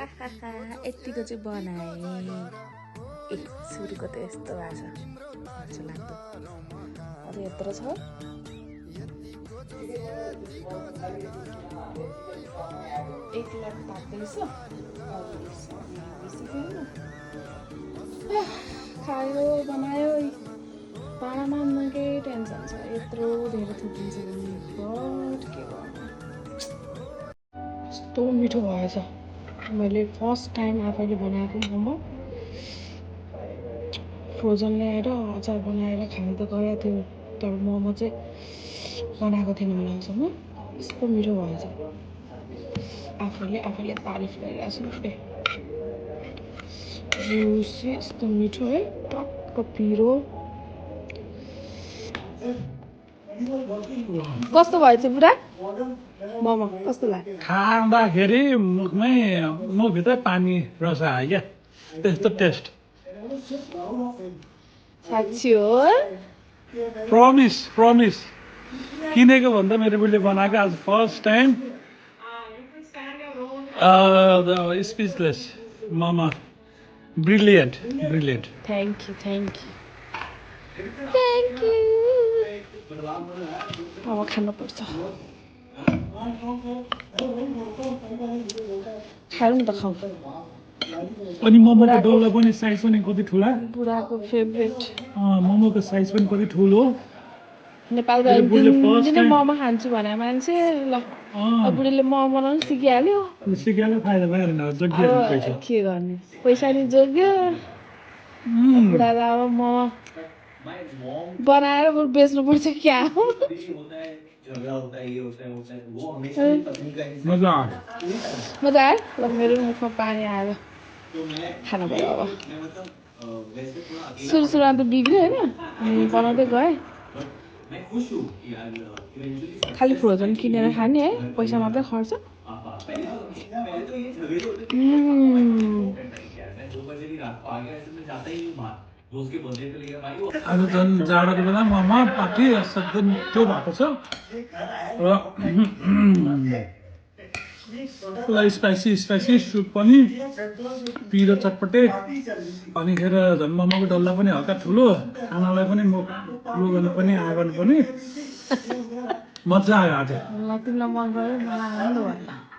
यतिको चाहिँ बनाएँ ए सुरुको त यस्तो भएको छ लाग्दो अझ यत्रो छ एक लाख ताप्दैछ खायो बनायो भाँडा मान्नुकै टेन्सन छ यत्रो धेरै थुप्रिन्छ भने बट के गर्नु यस्तो मिठो भएछ मैले फर्स्ट टाइम आफैले बनाएको मोमो फ्रोजन ल्याएर अचार बनाएर खानु त गएको थियो तर मोमो चाहिँ बनाएको थिएन मैले अहिलेसम्म यस्तो मिठो भएछ आफैले तारिफ गरिरहेको छु जुसी यस्तो मिठो है टक्क पिरो कस्तो भएछ बुढा मोमो कस्तो लाग्यो खाँदाखेरि मुखभित्रै पानी रस आयो क्या त्यस्तो टेस्ट साँच्ची हो प्रमिस किनेको भन्दा मेरो बुढीले बनाएको आज फर्स्ट टाइम स्पिचलेस मामा ब्रिलियन्ट थ्याङ्क यू अब खानुपर्छ खाऊ न त खाऊ अनि मोमोको डल्ला पनि साइज पनि कति ठुला बुढाको फेभरेट मोमोको साइज पनि कति ठुलो नेपालको दिनै मोमो खान्छु भने मान्छे ल बुढीले मोमो बनाउनु सिकिहाल्यो फाइदा भइहाल्यो के गर्ने पैसा नि जोग्यो बुढालाई अब मोमो बनाएर बेच्नुपर्छ क्या मजा आयो ल मेरो मुखमा पानी आएर खानु पऱ्यो अब सुरुमा त बिग्रियो होइन बनाउँदै गएँ खालि फ्रोजन किनेर खाने है पैसा मात्रै खर्च आज झन् जाडोको बेला मोमो पार्टी एकदम त्यो भएको छ र स्पाइसी सुप पनि पिरो चटपटे अनिखेर झन् मोमोको डल्ला पनि हल्का ठुलो खानालाई पनि मुख ठुलो गर्नु पनि आँगन पनि मजा आयो आज तिमीलाई मन पऱ्यो मलाई आनन्द भयो